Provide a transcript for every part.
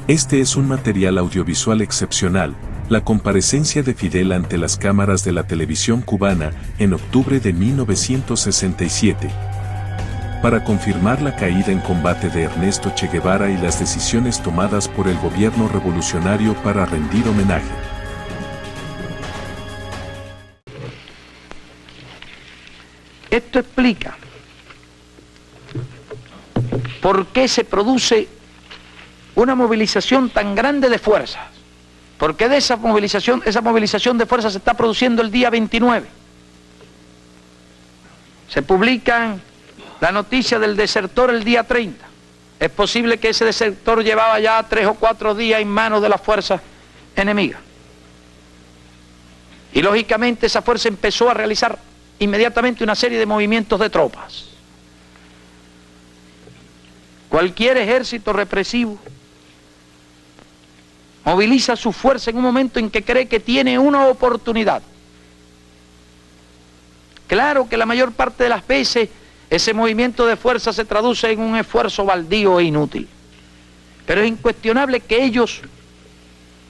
Este es un material audiovisual excepcional, la comparecencia de Fidel ante las cámaras de la televisión cubana en octubre de 1967. Para confirmar la caída en combate de Ernesto Che Guevara y las decisiones tomadas por el gobierno revolucionario para rendir homenaje. Esto explica por qué se produce una movilización tan grande de fuerzas. ¿Por qué esa movilización de fuerzas se está produciendo el día 29? Se publica la noticia del desertor el día 30. Es posible que ese desertor llevaba ya 3 o 4 días en manos de las fuerzas enemigas. Y lógicamente esa fuerza empezó a realizar inmediatamente una serie de movimientos de tropas. Cualquier ejército represivo moviliza su fuerza en un momento en que cree que tiene una oportunidad. Claro que la mayor parte de las veces ese movimiento de fuerza se traduce en un esfuerzo baldío e inútil. Pero es incuestionable que ellos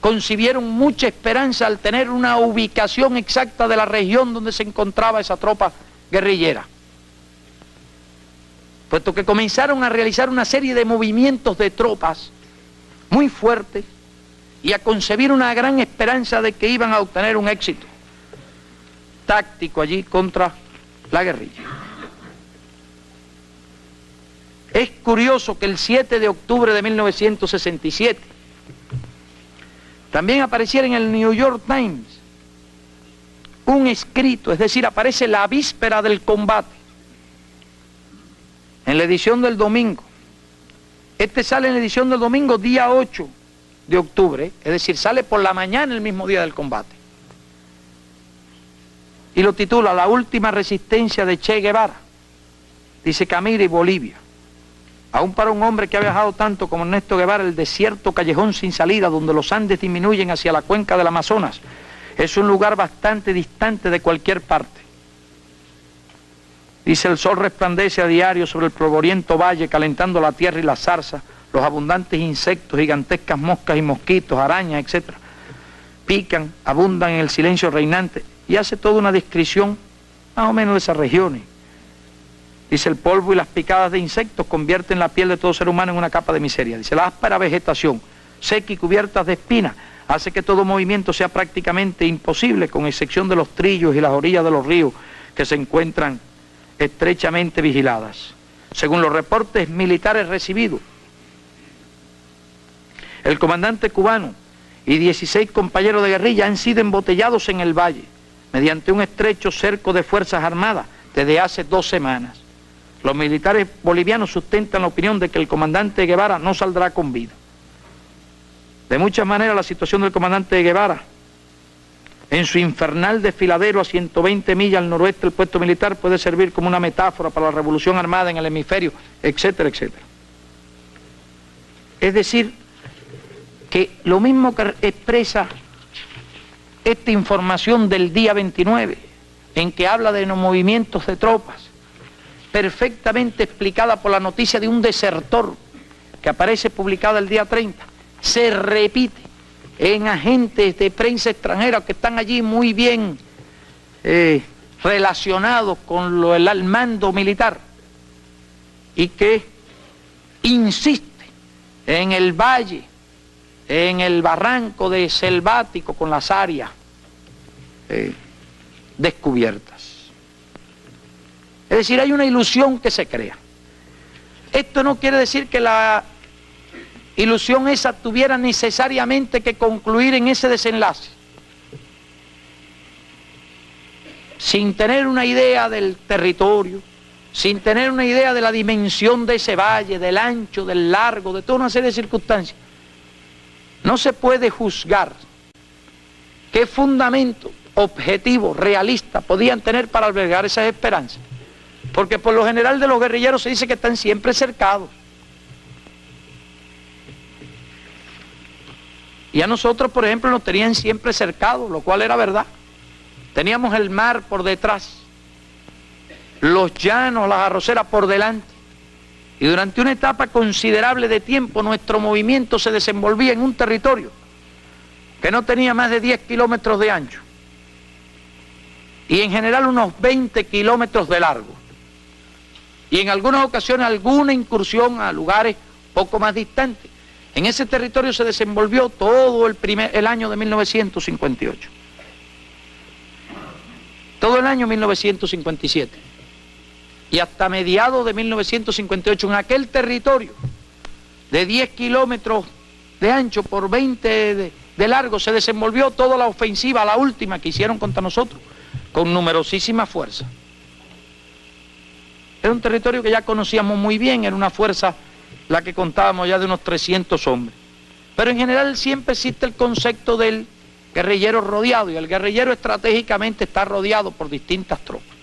concibieron mucha esperanza al tener una ubicación exacta de la región donde se encontraba esa tropa guerrillera. Puesto que comenzaron a realizar una serie de movimientos de tropas muy fuertes y a concebir una gran esperanza de que iban a obtener un éxito táctico allí contra la guerrilla. Es curioso que el 7 de octubre de 1967 también apareciera en el New York Times un escrito, es decir, aparece la víspera del combate, en la edición del domingo. Este sale en la edición del domingo, día 8 de octubre, es decir, sale por la mañana el mismo día del combate. Y lo titula La última resistencia de Che Guevara. Dice Camira y Bolivia. Aún para un hombre que ha viajado tanto como Ernesto Guevara, el desierto callejón sin salida donde los Andes disminuyen hacia la cuenca del Amazonas es un lugar bastante distante de cualquier parte. Dice, el sol resplandece a diario sobre el polvoriento valle, calentando la tierra y la zarza, los abundantes insectos, gigantescas moscas y mosquitos, arañas, etc. Pican, abundan en el silencio reinante, y hace toda una descripción más o menos de esas regiones. Dice, el polvo y las picadas de insectos convierten la piel de todo ser humano en una capa de miseria. Dice, la áspera vegetación, seca y cubierta de espinas, hace que todo movimiento sea prácticamente imposible, con excepción de los trillos y las orillas de los ríos que se encuentran estrechamente vigiladas. Según los reportes militares recibidos, el comandante cubano y 16 compañeros de guerrilla han sido embotellados en el valle mediante un estrecho cerco de fuerzas armadas desde hace 2 semanas. Los militares bolivianos sustentan la opinión de que el comandante Guevara no saldrá con vida. De muchas maneras la situación del comandante Guevara en su infernal desfiladero a 120 millas al noroeste del puesto militar puede servir como una metáfora para la revolución armada en el hemisferio, etcétera, etcétera. Es decir, que lo mismo que expresa esta información del día 29, en que habla de los movimientos de tropas, perfectamente explicada por la noticia de un desertor que aparece publicada el día 30, se repite en agentes de prensa extranjera que están allí muy bien relacionados con el mando militar y que insiste en el valle, en el barranco de selvático con las áreas descubiertas. Es decir, hay una ilusión que se crea. Esto no quiere decir que la ilusión esa tuviera necesariamente que concluir en ese desenlace. Sin tener una idea del territorio, sin tener una idea de la dimensión de ese valle, del ancho, del largo, de toda una serie de circunstancias, no se puede juzgar qué fundamento objetivo, realista, podían tener para albergar esas esperanzas. Porque por lo general de los guerrilleros se dice que están siempre cercados. Y a nosotros, por ejemplo, nos tenían siempre cercados, lo cual era verdad. Teníamos el mar por detrás, los llanos, las arroceras por delante. Y durante una etapa considerable de tiempo nuestro movimiento se desenvolvía en un territorio que no tenía más de 10 kilómetros de ancho y en general unos 20 kilómetros de largo. Y en algunas ocasiones alguna incursión a lugares poco más distantes. En ese territorio se desenvolvió todo el año de 1958. Todo el año 1957. Y hasta mediados de 1958, en aquel territorio de 10 kilómetros de ancho por 20 de largo, se desenvolvió toda la ofensiva, la última que hicieron contra nosotros, con numerosísima fuerza. Era un territorio que ya conocíamos muy bien, era una fuerza la que contábamos ya de unos 300 hombres. Pero en general siempre existe el concepto del guerrillero rodeado, y el guerrillero estratégicamente está rodeado por distintas tropas.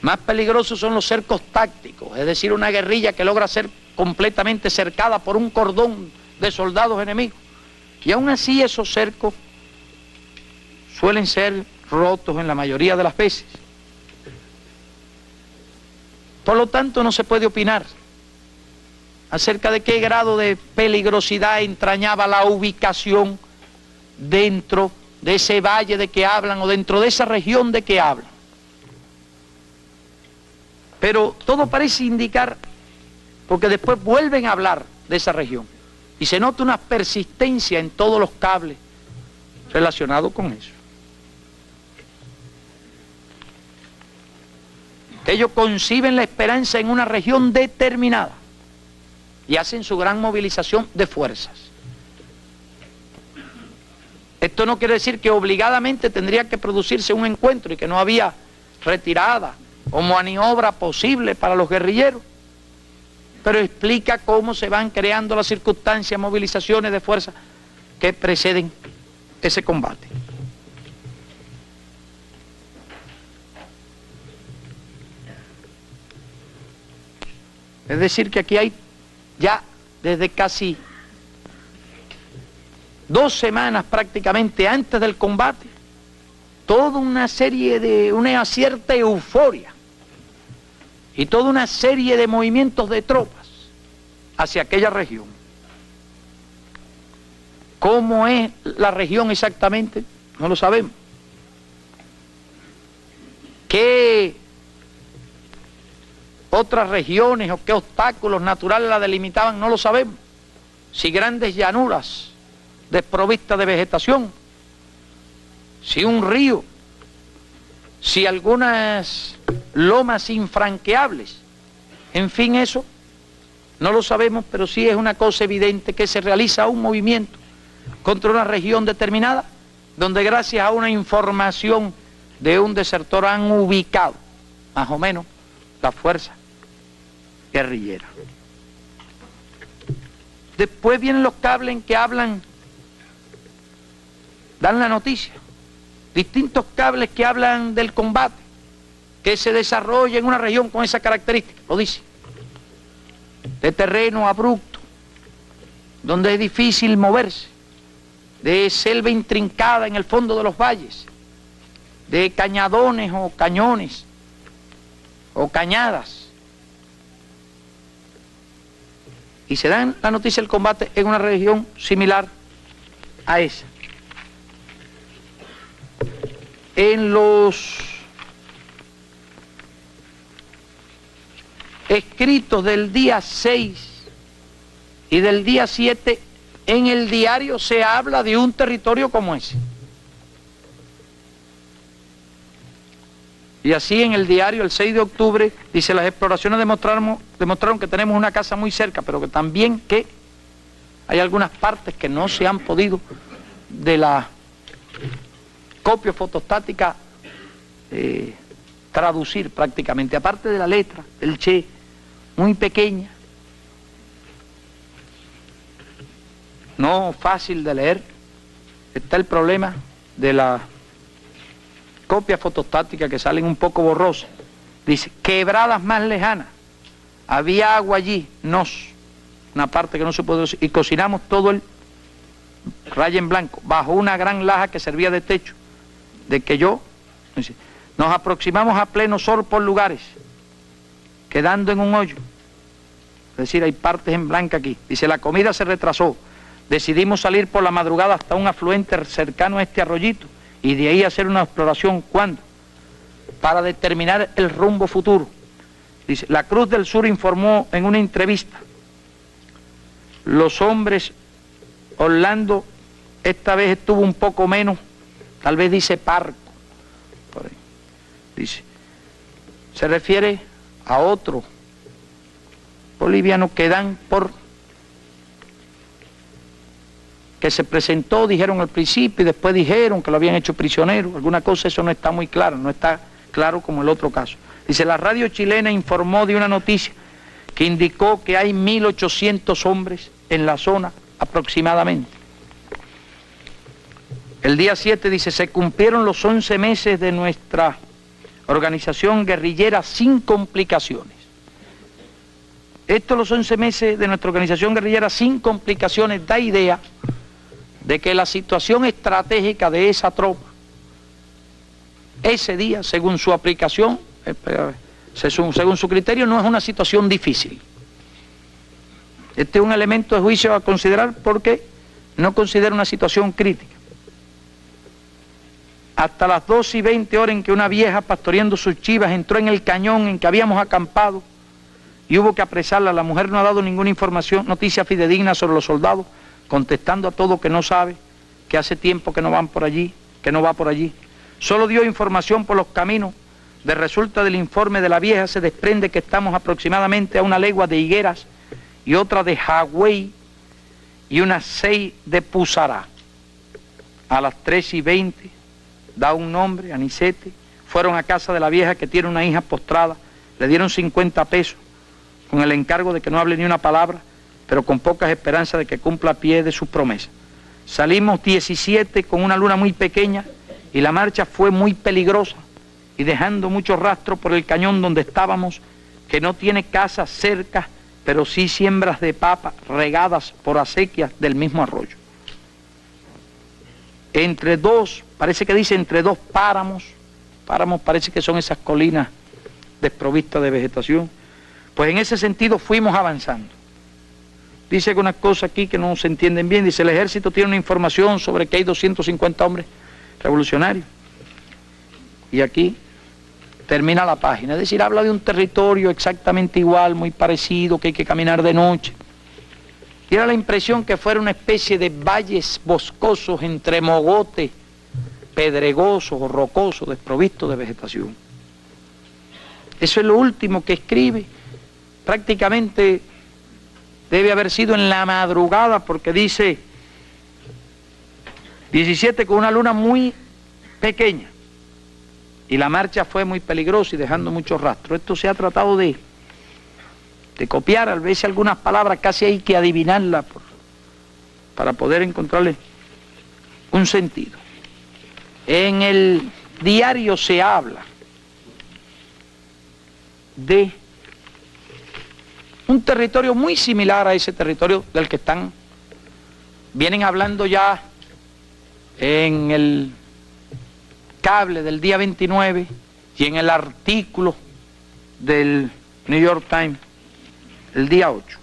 Más peligrosos son los cercos tácticos, es decir, una guerrilla que logra ser completamente cercada por un cordón de soldados enemigos. Y aún así esos cercos suelen ser rotos en la mayoría de las veces. Por lo tanto, no se puede opinar acerca de qué grado de peligrosidad entrañaba la ubicación dentro de ese valle de que hablan o dentro de esa región de que hablan. Pero todo parece indicar, porque después vuelven a hablar de esa región, y se nota una persistencia en todos los cables relacionados con eso. Ellos conciben la esperanza en una región determinada y hacen su gran movilización de fuerzas. Esto no quiere decir que obligadamente tendría que producirse un encuentro y que no había retirada o maniobra posible para los guerrilleros, pero explica cómo se van creando las circunstancias, movilizaciones de fuerza que preceden ese combate. Es decir, que aquí hay ya desde casi 2 semanas prácticamente antes del combate, toda una serie de, una cierta euforia y toda una serie de movimientos de tropas hacia aquella región. ¿Cómo es la región exactamente? No lo sabemos. ¿Qué otras regiones o qué obstáculos naturales la delimitaban? No lo sabemos. Si grandes llanuras desprovistas de vegetación, si un río, si algunas lomas infranqueables, en fin, eso no lo sabemos, pero sí es una cosa evidente que se realiza un movimiento contra una región determinada, donde gracias a una información de un desertor han ubicado más o menos la fuerza guerrillera. Después vienen los cables en que hablan, dan la noticia, distintos cables que hablan del combate que se desarrolla en una región con esa característica, lo dice, de terreno abrupto, donde es difícil moverse, de selva intrincada en el fondo de los valles, de cañadones o cañones o cañadas. Y se dan la noticia del combate en una región similar a esa. En los escritos del día 6 y del día 7 en el diario se habla de un territorio como ese. Y así en el diario, el 6 de octubre, dice: las exploraciones demostraron que tenemos una casa muy cerca, pero que también que hay algunas partes que no se han podido de la copia fotostática traducir prácticamente, aparte de la letra, el che, muy pequeña, no fácil de leer. Está el problema de la copia fotostática que salen un poco borrosas. Dice: quebradas más lejanas, había agua allí, una parte que no se puede, y cocinamos todo el raya en blanco, bajo una gran laja que servía de techo, de que yo, dice, nos aproximamos a pleno sol por lugares, quedando en un hoyo. Es decir, hay partes en blanco aquí. Dice, la comida se retrasó. Decidimos salir por la madrugada hasta un afluente cercano a este arroyito y de ahí hacer una exploración. ¿Cuándo? Para determinar el rumbo futuro. Dice, la Cruz del Sur informó en una entrevista, los hombres, Orlando esta vez estuvo un poco menos, tal vez dice parco, por ahí. Dice, se refiere a otro boliviano que dan por que se presentó, dijeron al principio y después dijeron que lo habían hecho prisionero, alguna cosa, eso no está muy claro, no está claro como el otro caso. Dice, la radio chilena informó de una noticia que indicó que hay 1.800 hombres en la zona aproximadamente. El día 7 dice, se cumplieron los 11 meses de nuestra organización guerrillera sin complicaciones. Estos los 11 meses de nuestra organización guerrillera sin complicaciones da idea de que la situación estratégica de esa tropa, ese día, según su aplicación, según su criterio, no es una situación difícil. Este es un elemento de juicio a considerar porque no considera una situación crítica. Hasta las 12:20 en que una vieja pastoreando sus chivas entró en el cañón en que habíamos acampado y hubo que apresarla. La mujer no ha dado ninguna información, noticia fidedigna sobre los soldados, contestando a todo que no sabe, que hace tiempo que no van por allí, que no va por allí. Solo dio información por los caminos. De resulta del informe de la vieja se desprende que estamos aproximadamente a una legua de Higueras y otra de Hagüey y unas 6 de Pusará. A las 13:20 da un nombre, Anicete, fueron a casa de la vieja que tiene una hija postrada, le dieron 50 pesos con el encargo de que no hable ni una palabra, pero con pocas esperanzas de que cumpla a pie de sus promesas. Salimos 17 con una luna muy pequeña y la marcha fue muy peligrosa y dejando muchos rastros por el cañón donde estábamos, que no tiene casas cerca, pero sí siembras de papa regadas por acequias del mismo arroyo. Entre dos, parece que dice entre dos páramos parece que son esas colinas desprovistas de vegetación, pues en ese sentido fuimos avanzando. Dice algunas cosas aquí que no se entienden bien, dice el ejército tiene una información sobre que hay 250 hombres revolucionarios, y aquí termina la página, es decir, habla de un territorio exactamente igual, muy parecido, que hay que caminar de noche. Y era la impresión que fuera una especie de valles boscosos entre mogotes, pedregosos o rocosos, desprovistos de vegetación. Eso es lo último que escribe. Prácticamente debe haber sido en la madrugada, porque dice 17 con una luna muy pequeña. Y la marcha fue muy peligrosa y dejando muchos rastros. Esto se ha tratado de copiar, a veces algunas palabras casi hay que adivinarlas para poder encontrarle un sentido. En el diario se habla de un territorio muy similar a ese territorio del que vienen hablando ya en el cable del día 29 y en el artículo del New York Times el día 8.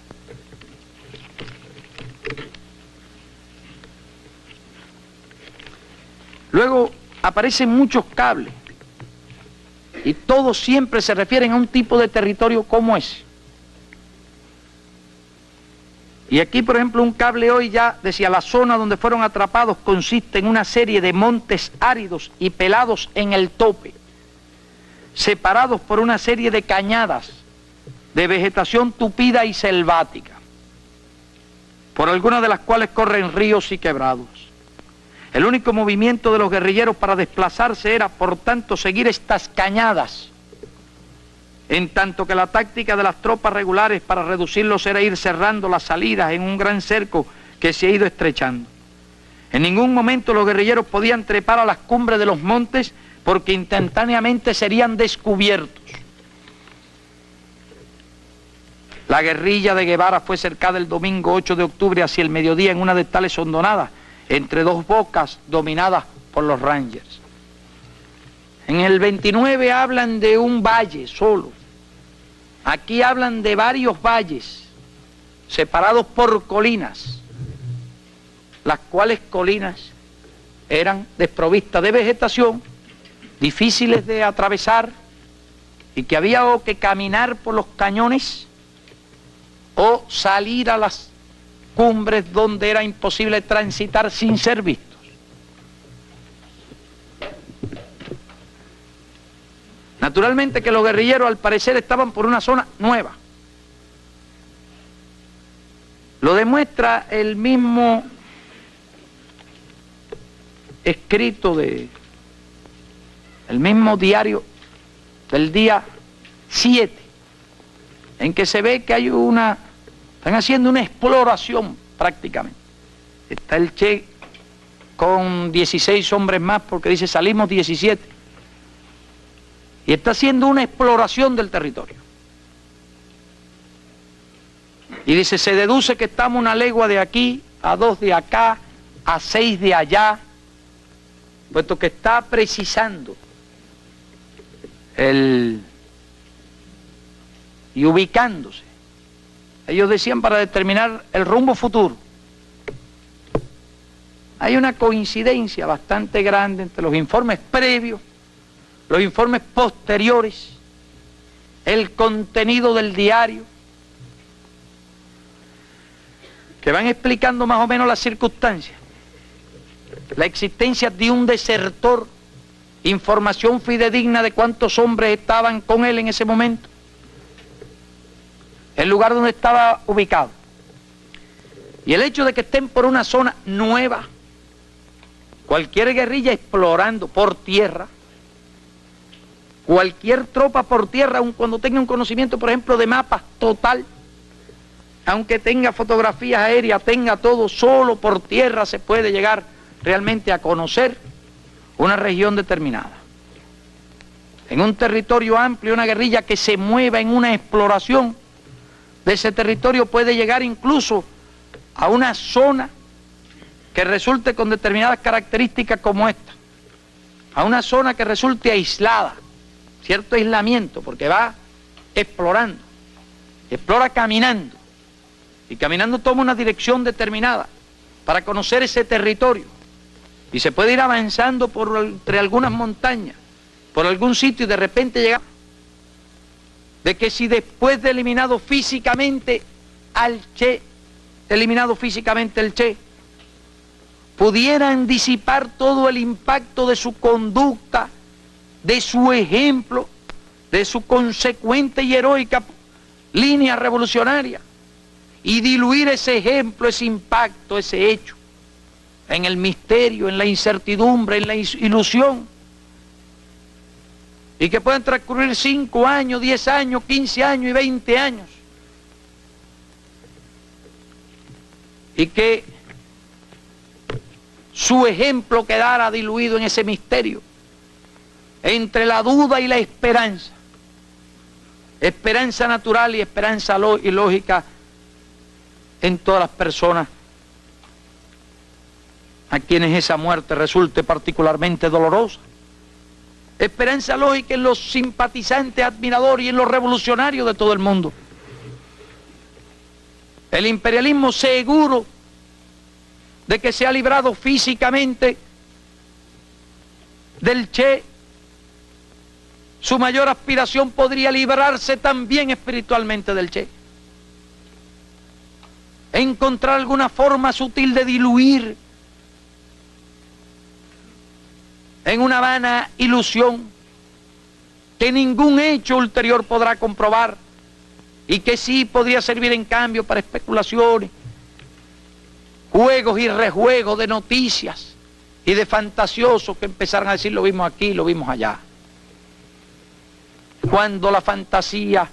Luego aparecen muchos cables y todos siempre se refieren a un tipo de territorio como ese. Y aquí, por ejemplo, un cable hoy ya decía, la zona donde fueron atrapados consiste en una serie de montes áridos y pelados en el tope, separados por una serie de cañadas de vegetación tupida y selvática, por algunas de las cuales corren ríos y quebrados. El único movimiento de los guerrilleros para desplazarse era, por tanto, seguir estas cañadas, en tanto que la táctica de las tropas regulares para reducirlos era ir cerrando las salidas en un gran cerco que se ha ido estrechando. En ningún momento los guerrilleros podían trepar a las cumbres de los montes porque instantáneamente serían descubiertos. La guerrilla de Guevara fue cercada el domingo 8 de octubre hacia el mediodía en una de tales hondonadas, entre dos bocas dominadas por los Rangers. En el 29 hablan de un valle solo, Aquí hablan de varios valles separados por colinas, las cuales colinas eran desprovistas de vegetación, difíciles de atravesar y que había o que caminar por los cañones o salir a las cumbres donde era imposible transitar sin ser vistos. Naturalmente que los guerrilleros al parecer estaban por una zona nueva. Lo demuestra el mismo escrito el mismo diario del día 7, en que se ve que hay están haciendo una exploración prácticamente. Está el Che con 16 hombres más, porque dice salimos 17, y está haciendo una exploración del territorio. Y dice, se deduce que estamos una legua de aquí, a 2 de acá, a 6 de allá, puesto que está precisando y ubicándose. Ellos decían para determinar el rumbo futuro. Hay una coincidencia bastante grande entre los informes previos, los informes posteriores, el contenido del diario, que van explicando más o menos las circunstancias, la existencia de un desertor, información fidedigna de cuántos hombres estaban con él en ese momento, el lugar donde estaba ubicado, y el hecho de que estén por una zona nueva. Cualquier guerrilla explorando por tierra, cualquier tropa por tierra, aun cuando tenga un conocimiento, por ejemplo, de mapas total, aunque tenga fotografías aéreas, tenga todo, solo por tierra se puede llegar realmente a conocer una región determinada. En un territorio amplio, una guerrilla que se mueva en una exploración de ese territorio puede llegar incluso a una zona que resulte con determinadas características como esta, a una zona que resulte aislada, cierto aislamiento, porque va explorando, explora caminando, y caminando toma una dirección determinada para conocer ese territorio, y se puede ir avanzando entre algunas montañas, por algún sitio, y de repente llegar, de que si después de eliminado físicamente el Che, pudieran disipar todo el impacto de su conducta, de su ejemplo, de su consecuente y heroica línea revolucionaria, y diluir ese ejemplo, ese impacto, ese hecho, en el misterio, en la incertidumbre, en la ilusión, y que puedan transcurrir 5 años, 10 años, 15 años y 20 años, y que su ejemplo quedara diluido en ese misterio, entre la duda y la esperanza, esperanza natural y esperanza lógica en todas las personas a quienes esa muerte resulte particularmente dolorosa, esperanza lógica en los simpatizantes, admiradores y en los revolucionarios de todo el mundo. El imperialismo seguro de que se ha librado físicamente del Che, su mayor aspiración podría librarse también espiritualmente del Che. Encontrar alguna forma sutil de diluir en una vana ilusión que ningún hecho ulterior podrá comprobar y que sí podría servir en cambio para especulaciones, juegos y rejuegos de noticias y de fantasiosos que empezaron a decir lo vimos aquí, lo vimos allá. Cuando la fantasía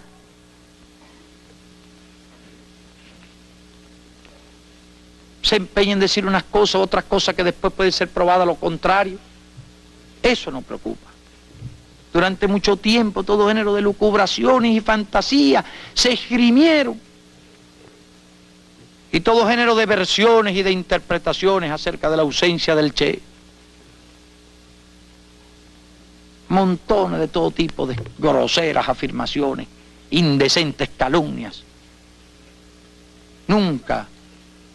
se empeña en decir unas cosas, otras cosas que después puede ser probada lo contrario, eso nos preocupa. Durante mucho tiempo todo género de lucubraciones y fantasías se esgrimieron, y todo género de versiones y de interpretaciones acerca de la ausencia del Che. Montones de todo tipo de groseras afirmaciones indecentes calumnias. Nunca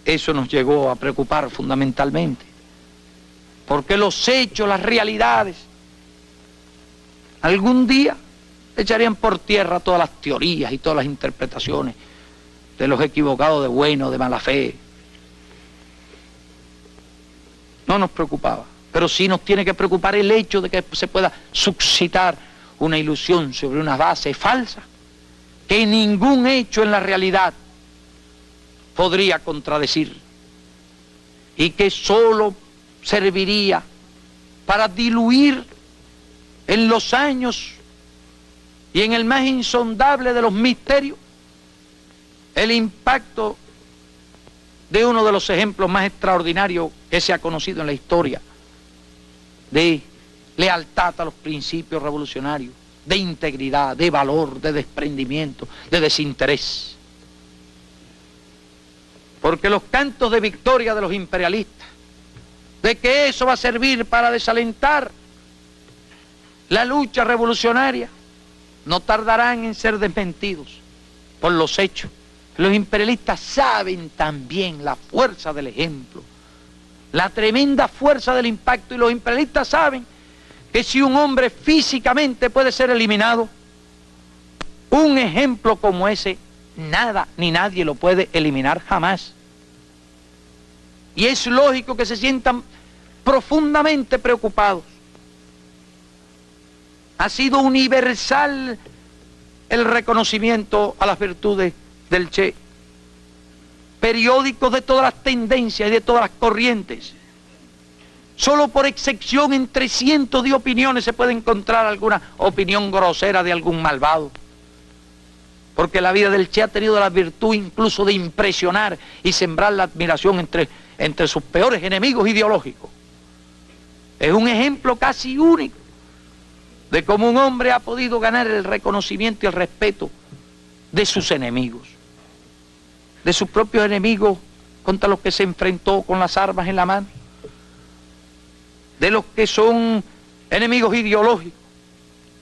eso nos llegó a preocupar fundamentalmente, porque los hechos, las realidades, algún día echarían por tierra todas las teorías y todas las interpretaciones de los equivocados de buena o de mala fe. No nos preocupaba, pero sí nos tiene que preocupar el hecho de que se pueda suscitar una ilusión sobre una base falsa que ningún hecho en la realidad podría contradecir y que solo serviría para diluir en los años y en el más insondable de los misterios el impacto de uno de los ejemplos más extraordinarios que se ha conocido en la historia de lealtad a los principios revolucionarios, de integridad, de valor, de desprendimiento, de desinterés. Porque los cantos de victoria de los imperialistas, de que eso va a servir para desalentar la lucha revolucionaria, no tardarán en ser desmentidos por los hechos. Los imperialistas saben también la fuerza del ejemplo, la tremenda fuerza del impacto, y los imperialistas saben que si un hombre físicamente puede ser eliminado, un ejemplo como ese, nada ni nadie lo puede eliminar jamás. Y es lógico que se sientan profundamente preocupados. Ha sido universal el reconocimiento a las virtudes del Che. Periódicos de todas las tendencias y de todas las corrientes. Solo por excepción entre cientos de opiniones se puede encontrar alguna opinión grosera de algún malvado. Porque la vida del Che ha tenido la virtud incluso de impresionar y sembrar la admiración entre sus peores enemigos ideológicos. Es un ejemplo casi único de cómo un hombre ha podido ganar el reconocimiento y el respeto de sus enemigos, de sus propios enemigos contra los que se enfrentó con las armas en la mano, de los que son enemigos ideológicos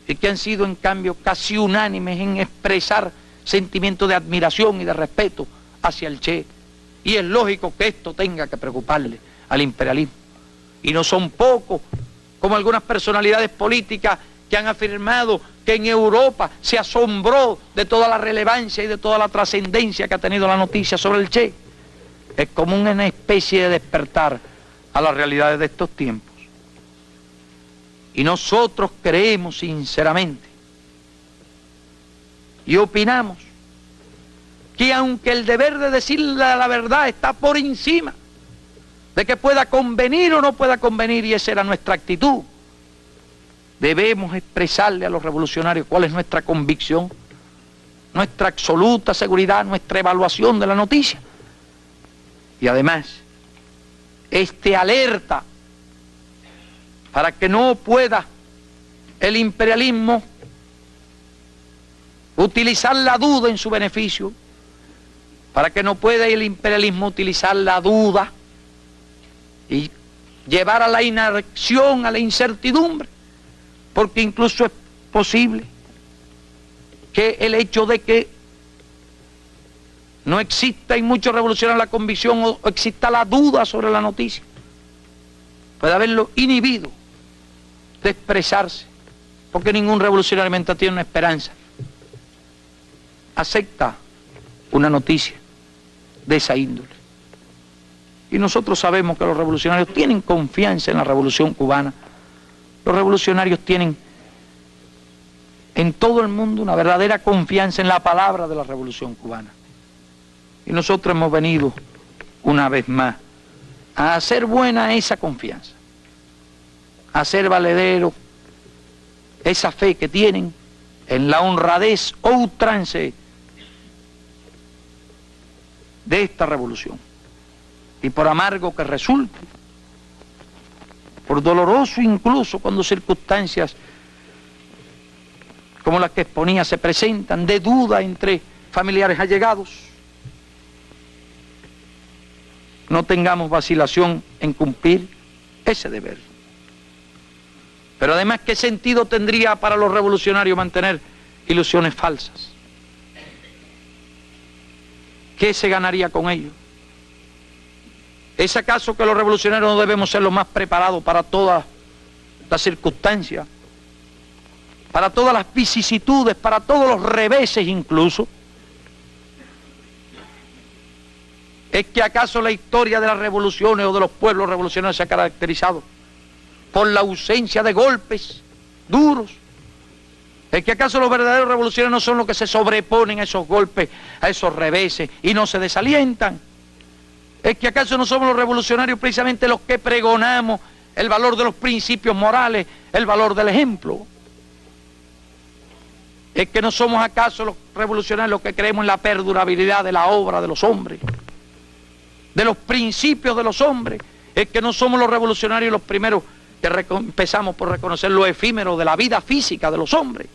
y que han sido en cambio casi unánimes en expresar sentimientos de admiración y de respeto hacia el Che. Y es lógico que esto tenga que preocuparle al imperialismo. Y no son pocos, como algunas personalidades políticas que han afirmado que en Europa se asombró de toda la relevancia y de toda la trascendencia que ha tenido la noticia sobre el Che. Es como una especie de despertar a las realidades de estos tiempos. Y nosotros creemos sinceramente y opinamos que aunque el deber de decirle la verdad está por encima de que pueda convenir o no pueda convenir, y esa era nuestra actitud, debemos expresarle a los revolucionarios cuál es nuestra convicción, nuestra absoluta seguridad, nuestra evaluación de la noticia. Y además, alerta para que no pueda el imperialismo utilizar la duda en su beneficio, para que no pueda el imperialismo utilizar la duda y llevar a la inacción, a la incertidumbre, porque incluso es posible que el hecho de que no exista en muchos revolucionarios la convicción o exista la duda sobre la noticia, puede haberlo inhibido de expresarse, porque ningún revolucionario mientras tiene una esperanza acepta una noticia de esa índole. Y nosotros sabemos que los revolucionarios tienen confianza en la revolución cubana. Los revolucionarios tienen en todo el mundo una verdadera confianza en la palabra de la revolución cubana. Y nosotros hemos venido una vez más a hacer buena esa confianza, a hacer valedero esa fe que tienen en la honradez o ultrance de esta revolución. Y por amargo que resulte, por doloroso incluso cuando circunstancias como las que exponía se presentan, de duda entre familiares allegados, no tengamos vacilación en cumplir ese deber. Pero además, ¿qué sentido tendría para los revolucionarios mantener ilusiones falsas? ¿qué se ganaría con ello? ¿Es acaso que los revolucionarios no debemos ser los más preparados para todas las circunstancias, para todas las vicisitudes, para todos los reveses incluso? ¿Es que acaso la historia de las revoluciones o de los pueblos revolucionarios se ha caracterizado por la ausencia de golpes duros? ¿Es que acaso los verdaderos revolucionarios no son los que se sobreponen a esos golpes, a esos reveses y no se desalientan? ¿Es que acaso no somos los revolucionarios precisamente los que pregonamos el valor de los principios morales, el valor del ejemplo? ¿Es que no somos acaso los revolucionarios los que creemos en la perdurabilidad de la obra de los hombres, de los principios de los hombres? ¿Es que no somos los revolucionarios los primeros que empezamos por reconocer lo efímero de la vida física de los hombres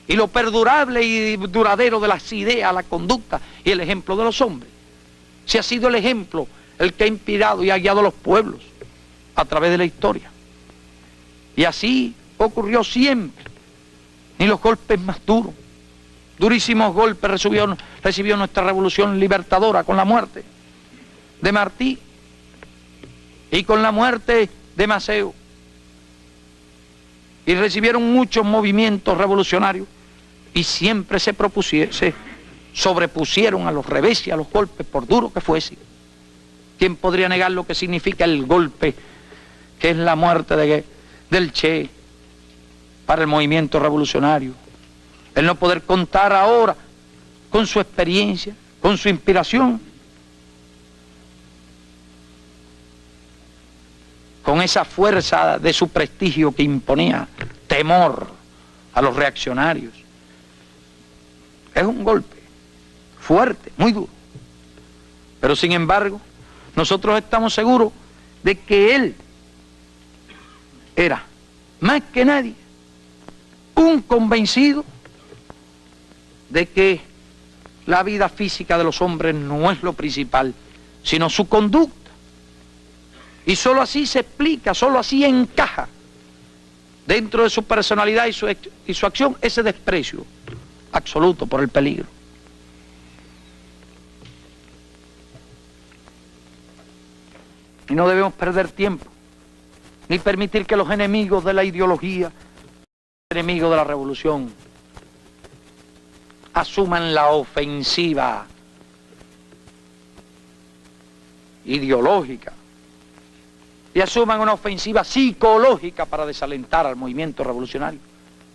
y lo perdurable y duradero de las ideas, la conducta y el ejemplo de los hombres? Si ha sido el ejemplo el que ha inspirado y ha guiado a los pueblos a través de la historia. Y así ocurrió siempre. Ni los golpes más duros, durísimos golpes recibió nuestra revolución libertadora con la muerte de Martí y con la muerte de Maceo. Y recibieron muchos movimientos revolucionarios y siempre se sobrepusieron a los reveses y a los golpes, por duro que fuese. ¿Quién podría negar lo que significa el golpe, que es la muerte del Che para el movimiento revolucionario? El no poder contar ahora con su experiencia, con su inspiración, con esa fuerza de su prestigio que imponía temor a los reaccionarios. Es un golpe fuerte, muy duro. Pero sin embargo, nosotros estamos seguros de que él era, más que nadie, un convencido de que la vida física de los hombres no es lo principal, sino su conducta. Y sólo así se explica, sólo así encaja dentro de su personalidad y su acción ese desprecio absoluto por el peligro. Y no debemos perder tiempo, ni permitir que los enemigos de la ideología, enemigos de la revolución, asuman la ofensiva ideológica y asuman una ofensiva psicológica para desalentar al movimiento revolucionario,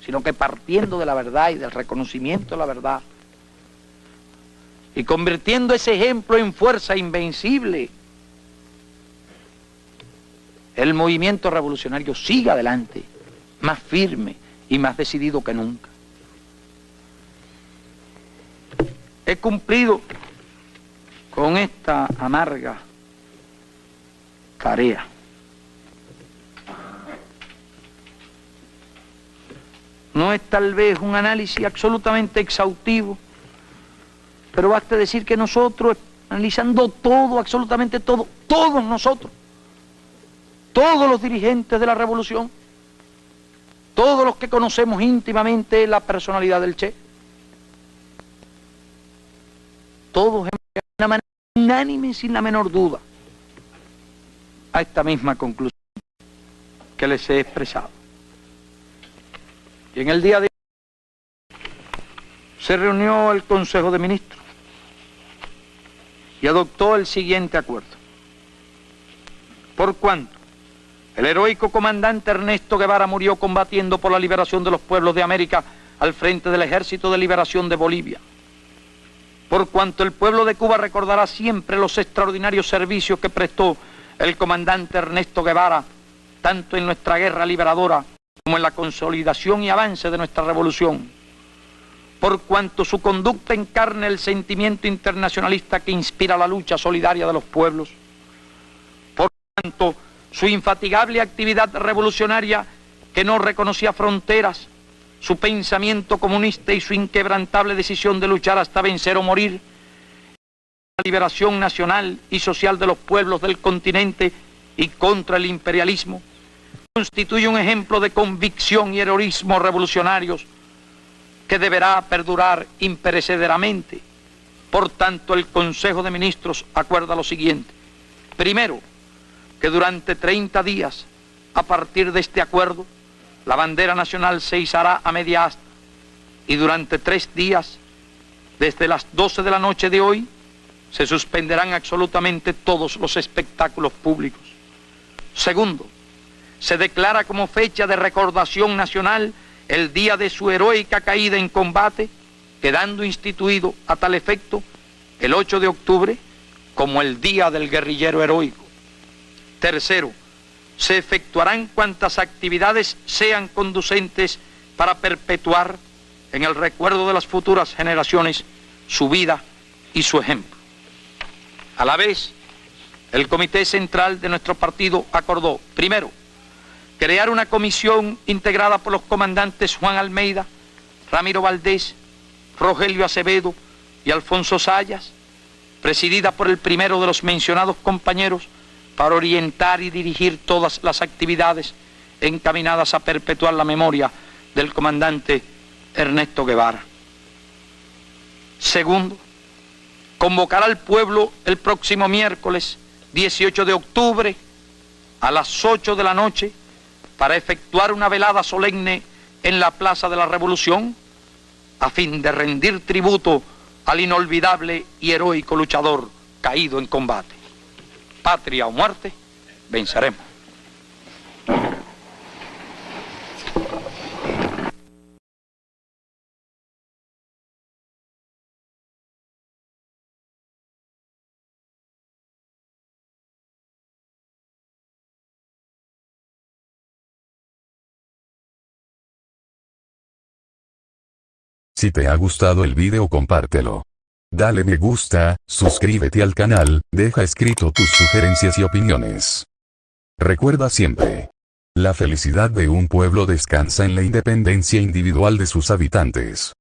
sino que partiendo de la verdad y del reconocimiento de la verdad y convirtiendo ese ejemplo en fuerza invencible, el movimiento revolucionario siga adelante, más firme y más decidido que nunca. He cumplido con esta amarga tarea. No es tal vez un análisis absolutamente exhaustivo, pero basta decir que nosotros, analizando todo, absolutamente todo, todos nosotros, todos los dirigentes de la revolución, todos los que conocemos íntimamente la personalidad del Che, todos hemos llegado de una manera unánime, sin la menor duda, a esta misma conclusión que les he expresado. Y en el día de hoy se reunió el Consejo de Ministros y adoptó el siguiente acuerdo. Por cuanto el heroico comandante Ernesto Guevara murió combatiendo por la liberación de los pueblos de América al frente del Ejército de Liberación de Bolivia. Por cuanto el pueblo de Cuba recordará siempre los extraordinarios servicios que prestó el comandante Ernesto Guevara, tanto en nuestra guerra liberadora como en la consolidación y avance de nuestra revolución. Por cuanto su conducta encarna el sentimiento internacionalista que inspira la lucha solidaria de los pueblos. Por cuanto su infatigable actividad revolucionaria que no reconocía fronteras, su pensamiento comunista y su inquebrantable decisión de luchar hasta vencer o morir, la liberación nacional y social de los pueblos del continente y contra el imperialismo, constituye un ejemplo de convicción y heroísmo revolucionarios que deberá perdurar imperecederamente Por tanto, el Consejo de Ministros acuerda lo siguiente. Primero, que durante 30 días, a partir de este acuerdo, la bandera nacional se izará a media asta y durante 3 días, desde las 12 de la noche de hoy, se suspenderán absolutamente todos los espectáculos públicos. Segundo, se declara como fecha de recordación nacional el día de su heroica caída en combate, quedando instituido a tal efecto el 8 de octubre como el Día del Guerrillero Heroico. Tercero, se efectuarán cuantas actividades sean conducentes para perpetuar en el recuerdo de las futuras generaciones su vida y su ejemplo. A la vez, el Comité Central de nuestro partido acordó, primero, crear una comisión integrada por los comandantes Juan Almeida, Ramiro Valdés, Rogelio Acevedo y Alfonso Sayas, presidida por el primero de los mencionados compañeros, para orientar y dirigir todas las actividades encaminadas a perpetuar la memoria del comandante Ernesto Guevara. Segundo, convocar al pueblo el próximo miércoles 18 de octubre a las 8 de la noche para efectuar una velada solemne en la Plaza de la Revolución a fin de rendir tributo al inolvidable y heroico luchador caído en combate. Patria o muerte, venceremos. Si te ha gustado el video, compártelo. Dale me gusta, suscríbete al canal, deja escrito tus sugerencias y opiniones. Recuerda siempre. La felicidad de un pueblo descansa en la independencia individual de sus habitantes.